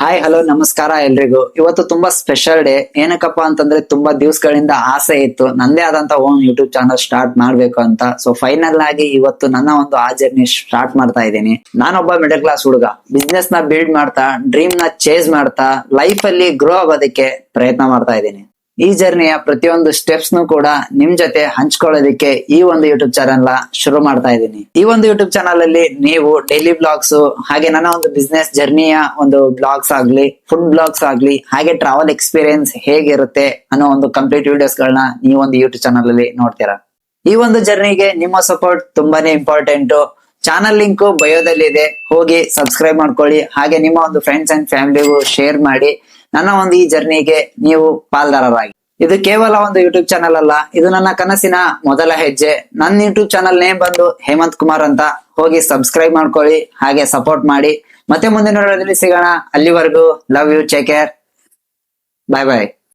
Hi hello ನಮಸ್ಕಾರ ಎಲ್ರಿಗೂ. ಇವತ್ತು ತುಂಬಾ ಸ್ಪೆಷಲ್ ಡೇ. ಏನಕ್ಕಪ್ಪ ಅಂತಂದ್ರೆ ತುಂಬಾ ದಿವಸಗಳಿಂದ ಆಸೆ ಇತ್ತು ನಂದೇ ಆದಂತ ಓನ್ ಯೂಟ್ಯೂಬ್ ಚಾನಲ್ ಸ್ಟಾರ್ಟ್ ಮಾಡ್ಬೇಕು ಅಂತ. ಸೊ ಫೈನಲ್ ಆಗಿ ಇವತ್ತು ನನ್ನ ಒಂದು ಆ ಜರ್ನಿ ಸ್ಟಾರ್ಟ್ ಮಾಡ್ತಾ ಇದ್ದೀನಿ. ನಾನೊಬ್ಬ ಮಿಡಲ್ ಕ್ಲಾಸ್ ಹುಡುಗ, ಬಿಸ್ನೆಸ್ ನ ಬಿಲ್ಡ್ ಮಾಡ್ತಾ, ಡ್ರೀಮ್ ನ ಚೇಸ್ ಮಾಡ್ತಾ, ಲೈಫ್ ಅಲ್ಲಿ ಗ್ರೋ ಆಗೋದಕ್ಕೆ ಪ್ರಯತ್ನ ಮಾಡ್ತಾ ಇದ್ದೀನಿ. ಈ ಜರ್ನಿಯ ಪ್ರತಿಯೊಂದು ಸ್ಟೆಪ್ಸ್ ನು ಕೂಡ ನಿಮ್ ಜೊತೆ ಹಂಚ್ಕೊಳ್ಳೋದಕ್ಕೆ ಈ ಒಂದು ಯೂಟ್ಯೂಬ್ ಚಾನಲ್ ಶುರು ಮಾಡ್ತಾ ಇದ್ದೀನಿ. ಈ ಒಂದು ಯೂಟ್ಯೂಬ್ ಚಾನಲ್ ಅಲ್ಲಿ ನೀವು ಡೈಲಿ ಬ್ಲಾಗ್ಸ್, ಹಾಗೆ ನನ್ನ ಒಂದು ಬಿಸ್ನೆಸ್ ಜರ್ನಿಯ ಒಂದು ಬ್ಲಾಗ್ಸ್ ಆಗ್ಲಿ, ಫುಡ್ ಬ್ಲಾಗ್ಸ್ ಆಗ್ಲಿ, ಹಾಗೆ ಟ್ರಾವೆಲ್ ಎಕ್ಸ್ಪೀರಿಯನ್ಸ್ ಹೇಗಿರುತ್ತೆ ಅನ್ನೋ ಒಂದು ಕಂಪ್ಲೀಟ್ ವಿಡಿಯೋಸ್ ಗಳನ್ನ ನೀವು ಒಂದು ಯೂಟ್ಯೂಬ್ ಚಾನಲ್ ಅಲ್ಲಿ ನೋಡ್ತೀರಾ. ಈ ಒಂದು ಜರ್ನಿಗೆ ನಿಮ್ಮ ಸಪೋರ್ಟ್ ತುಂಬಾನೇ ಇಂಪಾರ್ಟೆಂಟ್. ಚಾನಲ್ ಲಿಂಕ್ ಬಯೋದಲ್ಲಿ ಇದೆ, ಹೋಗಿ ಸಬ್ಸ್ಕ್ರೈಬ್ ಮಾಡ್ಕೊಳ್ಳಿ. ಹಾಗೆ ನಿಮ್ಮ ಒಂದು ಫ್ರೆಂಡ್ಸ್ ಅಂಡ್ ಫ್ಯಾಮಿಲಿಗೂ ಶೇರ್ ಮಾಡಿ. ನನ್ನ ಒಂದು ಈ ಜರ್ನಿಗೆ ನೀವು ಪಾಲ್ದಾರರಾಗಿ. ಇದು ಕೇವಲ ಒಂದು ಯೂಟ್ಯೂಬ್ ಚಾನಲ್ ಅಲ್ಲ, ಇದು ನನ್ನ ಕನಸಿನ ಮೊದಲ ಹೆಜ್ಜೆ. ನನ್ನ ಯೂಟ್ಯೂಬ್ ಚಾನಲ್ ನೇಮ್ ಬಂದು ಹೇಮಂತ್ ಕುಮಾರ್ ಅಂತ. ಹೋಗಿ ಸಬ್ಸ್ಕ್ರೈಬ್ ಮಾಡ್ಕೊಳ್ಳಿ, ಹಾಗೆ ಸಪೋರ್ಟ್ ಮಾಡಿ. ಮತ್ತೆ ಮುಂದಿನ ವಿಡಿಯೋದಲ್ಲಿ ಸಿಗೋಣ. ಅಲ್ಲಿವರೆಗೂ love you, take care, bye bye.